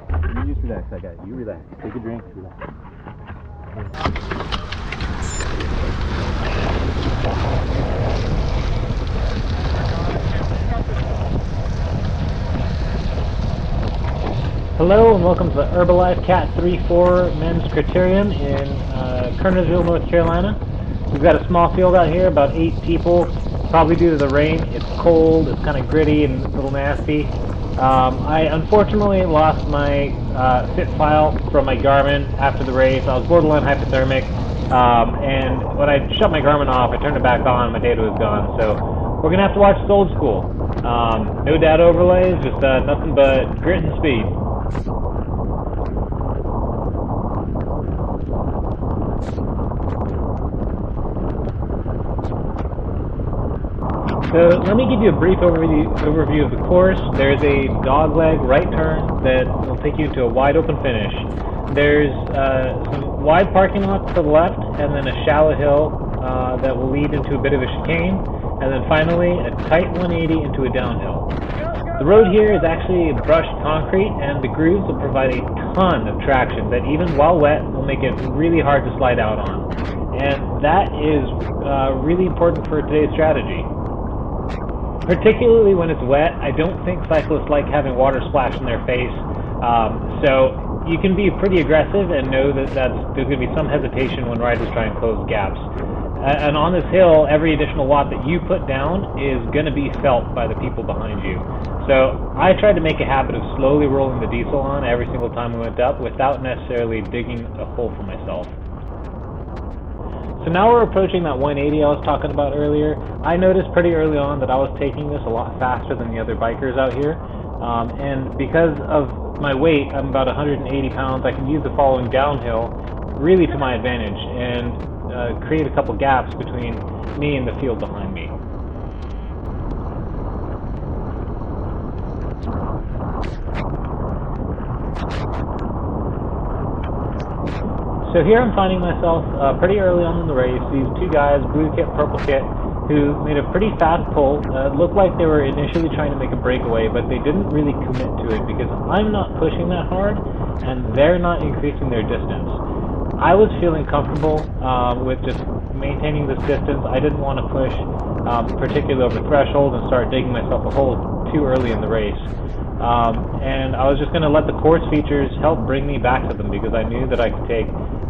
You just relax, I got you. You relax. Take a drink, relax. Hello and welcome to the Herbalife Cat 3-4 Men's Criterium in Kernersville, North Carolina. We've got a small field out here, about 8 people. Probably due to the rain, it's cold, it's kind of gritty and a little nasty. I unfortunately lost my fit file from my Garmin after the race. I was borderline hypothermic, and when I shut my Garmin off, I turned it back on, my data was gone. So we're going to have to watch this old school. No data overlays, just nothing but grit and speed. So let me give you a brief overview of the course. There's a dogleg right turn that will take you to a wide open finish. There's some wide parking lots to the left, and then a shallow hill that will lead into a bit of a chicane, and then finally a tight 180 into a downhill. The road here is actually brushed concrete, and the grooves will provide a ton of traction that even while wet will make it really hard to slide out on. And that is really important for today's strategy. Particularly when it's wet, I don't think cyclists like having water splash in their face, so you can be pretty aggressive and know that there's going to be some hesitation when riders try and close gaps. And on this hill, every additional watt that you put down is going to be felt by the people behind you. So I tried to make a habit of slowly rolling the diesel on every single time we went up without necessarily digging a hole for myself. So now we're approaching that 180 I was talking about earlier. I noticed pretty early on that I was taking this a lot faster than the other bikers out here. And because of my weight, I'm about 180 pounds, I can use the following downhill really to my advantage and create a couple gaps between me and the field behind me. So here I'm finding myself pretty early on in the race. These two guys, blue kit, purple kit, who made a pretty fast pull. Looked like they were initially trying to make a breakaway, but they didn't really commit to it because I'm not pushing that hard and they're not increasing their distance. I was feeling comfortable with just maintaining this distance. I didn't want to push particularly over threshold and start digging myself a hole too early in the race. And I was just going to let the course features help bring me back to them because I knew that I could take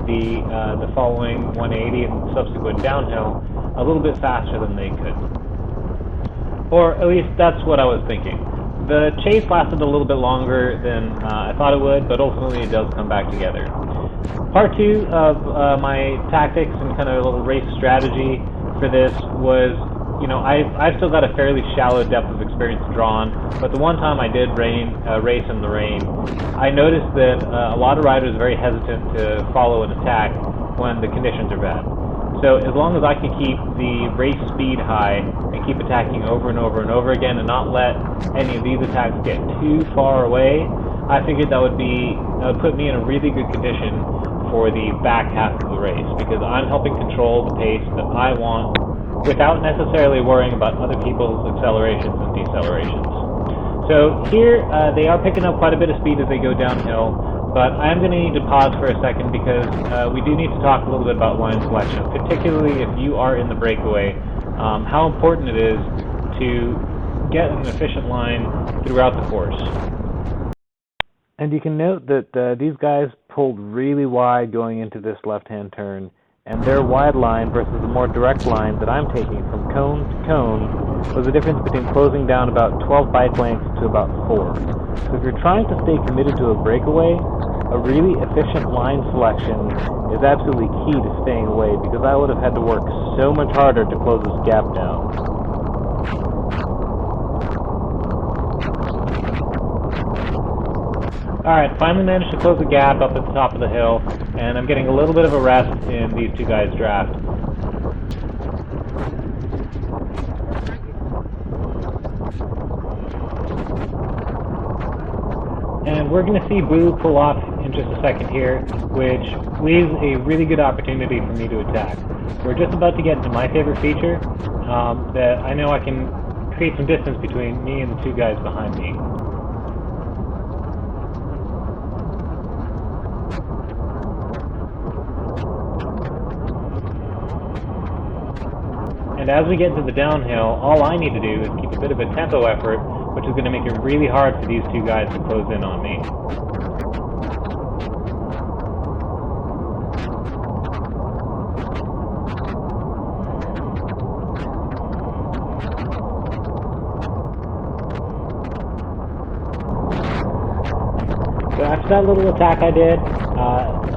the following 180 and subsequent downhill a little bit faster than they could. Or at least that's what I was thinking. The chase lasted a little bit longer than I thought it would, but ultimately it does come back together. Part 2 of my tactics and kind of a little race strategy for this was, you know, I've still got a fairly shallow depth of experience drawn, but the one time I did race in the rain, I noticed that a lot of riders are very hesitant to follow an attack when the conditions are bad. So as long as I can keep the race speed high and keep attacking over and over and over again and not let any of these attacks get too far away, I figured that would put me in a really good condition for the back half of the race because I'm helping control the pace that I want without necessarily worrying about other people's accelerations and decelerations. So here they are picking up quite a bit of speed as they go downhill, but I'm going to need to pause for a second because we do need to talk a little bit about line selection, particularly if you are in the breakaway, how important it is to get an efficient line throughout the course. And you can note that these guys pulled really wide going into this left-hand turn, and their wide line versus the more direct line that I'm taking from cone to cone was the difference between closing down about 12 bike lengths to about 4. So if you're trying to stay committed to a breakaway, a really efficient line selection is absolutely key to staying away because I would have had to work so much harder to close this gap down. Alright, finally managed to close the gap up at the top of the hill, and I'm getting a little bit of a rest in these two guys' draft. And we're going to see Blue pull off in just a second here, which leaves a really good opportunity for me to attack. We're just about to get into my favorite feature, that I know I can create some distance between me and the two guys behind me. And as we get into the downhill, all I need to do is keep a bit of a tempo effort, which is going to make it really hard for these two guys to close in on me. So after that little attack I did,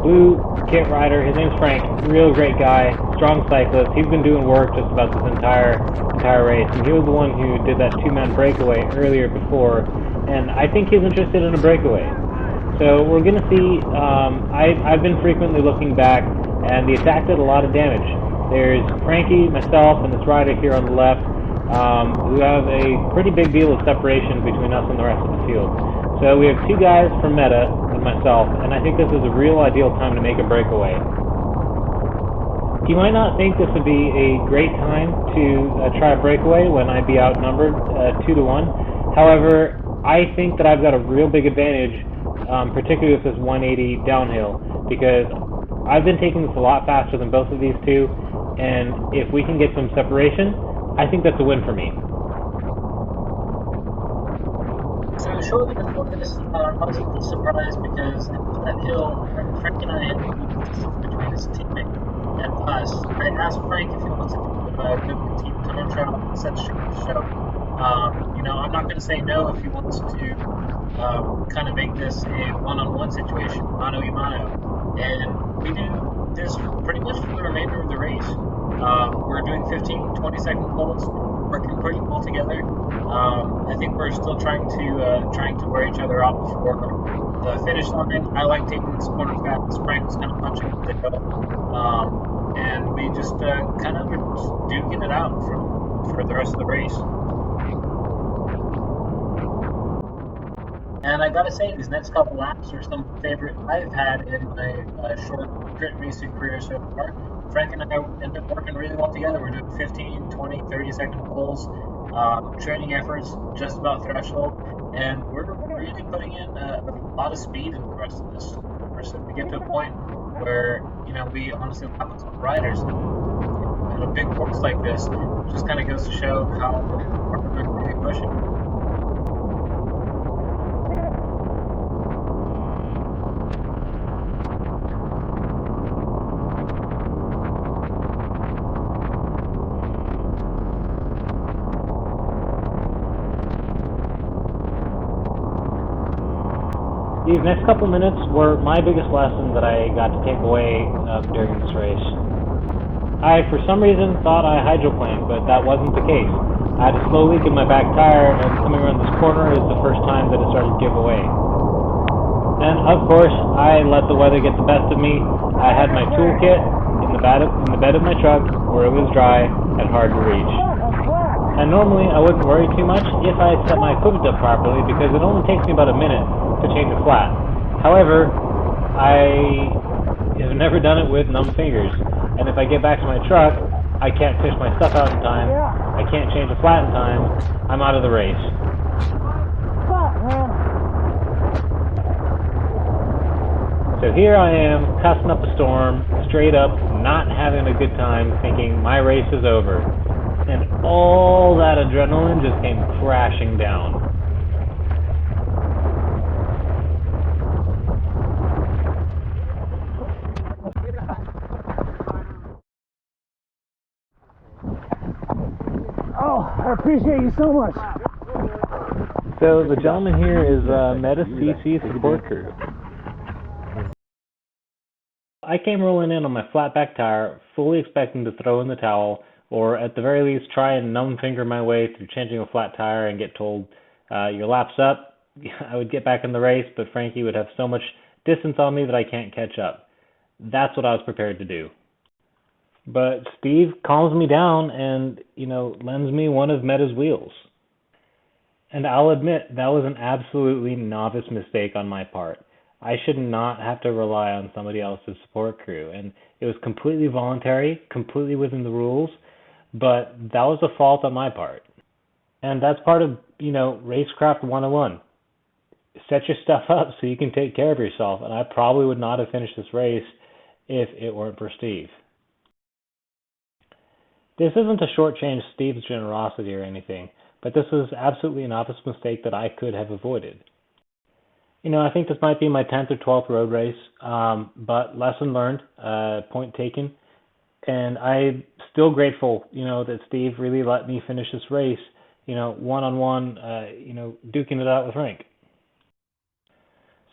blue kit rider, his name's Frank, real great guy, strong cyclist. He's been doing work just about this entire race, and he was the one who did that two-man breakaway earlier before, and I think he's interested in a breakaway. So we're going to see, I've been frequently looking back, and the attack did a lot of damage. There's Frankie, myself, and this rider here on the left, who have a pretty big deal of separation between us and the rest of the field. So we have two guys from Meta and myself, and I think this is a real ideal time to make a breakaway. You might not think this would be a great time to try a breakaway when I'd be outnumbered 2-1. However, I think that I've got a real big advantage, particularly with this 180 downhill, because I've been taking this a lot faster than both of these two, and if we can get some separation, I think that's a win for me. So shortly before this, I was a little surprised because that hill, Frank and I had between his teammate and us. I asked Frank if he wants to do a good team time trial and such show. I'm not going to say no if he wants to kind of make this a one-on-one situation, mano a mano. And we do this pretty much for the remainder of the race. We're doing 15, 20-second holds, working pretty well together. I think we're still trying to wear each other out before the finish line. I like taking this corner fast. Frank was kind of punching the hill, and we just kind of were duking it out for the rest of the race. And I gotta say, these next couple laps are some of the favorite I've had in my short crit racing career so far. Frank and I end up working really well together. We're doing 15, 20, 30-second pulls, training efforts just about threshold, and we're really putting in a lot of speed in the rest of this course. If we get to a point where, we honestly lap a couple riders in a big course like this, it just kind of goes to show how we're really pushing. These next couple minutes were my biggest lesson that I got to take away during this race. I, for some reason, thought I hydroplaned, but that wasn't the case. I had a slow leak in my back tire, and coming around this corner is the first time that it started to give away. And, of course, I let the weather get the best of me. I had my toolkit in the bed of my truck, where it was dry and hard to reach. And normally I wouldn't worry too much if I had set my equipment up properly, because it only takes me about a minute to change a flat. However, I have never done it with numb fingers, and if I get back to my truck, I can't fish my stuff out in time, I can't change a flat in time, I'm out of the race. So here I am, cussing up a storm, straight up, not having a good time, thinking my race is over. And all that adrenaline just came crashing down. Oh, I appreciate you so much. So the gentleman here is Meta CC support crew. I came rolling in on my flat back tire, fully expecting to throw in the towel, or at the very least try and numb finger my way through changing a flat tire and get told, your lap's up. I would get back in the race, but Frankie would have so much distance on me that I can't catch up. That's what I was prepared to do. But Steve calms me down and, lends me one of Meta's wheels. And I'll admit, that was an absolutely novice mistake on my part. I should not have to rely on somebody else's support crew, and it was completely voluntary, completely within the rules, but that was a fault on my part. And that's part of, Racecraft 101. Set your stuff up so you can take care of yourself, and I probably would not have finished this race if it weren't for Steve. This isn't to shortchange Steve's generosity or anything, but this was absolutely an obvious mistake that I could have avoided. You know, I think this might be my 10th or 12th road race, but lesson learned, point taken, and I'm still grateful, you know, that Steve really let me finish this race, you know, one-on-one, you know, duking it out with Frank.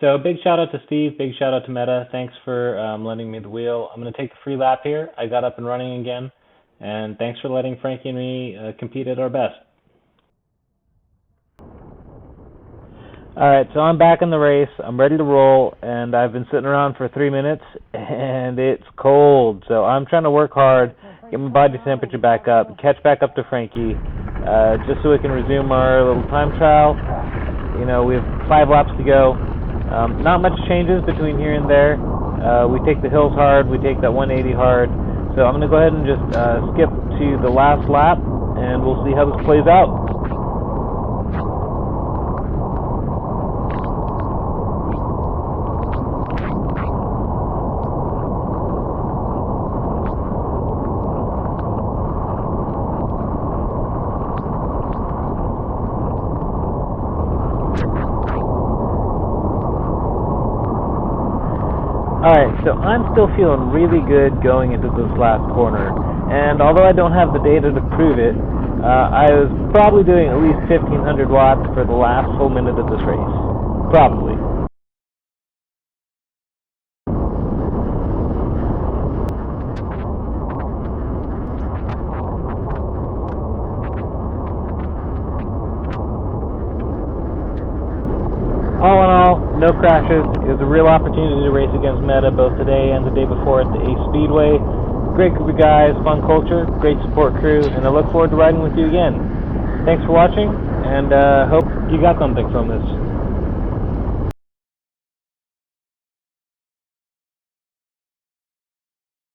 So big shout out to Steve, big shout out to Meta. Thanks for lending me the wheel. I'm going to take the free lap here. I got up and running again, and thanks for letting Frankie and me compete at our best. Alright, so I'm back in the race. I'm ready to roll, and I've been sitting around for 3 minutes, and it's cold. So I'm trying to work hard, get my body temperature back up, catch back up to Frankie, just so we can resume our little time trial. You know, we have 5 laps to go. Not much changes between here and there. We take the hills hard, we take that 180 hard. So I'm going to go ahead and just skip to the last lap, and we'll see how this plays out. Alright, so I'm still feeling really good going into this last corner, and although I don't have the data to prove it, I was probably doing at least 1,500 watts for the last full minute of this race. Probably. All in all, no crashes. It was a real opportunity to race against Meta both today and the day before at the Ace Speedway. Great group of guys, fun culture, great support crew, and I look forward to riding with you again. Thanks for watching, and hope you got something from this.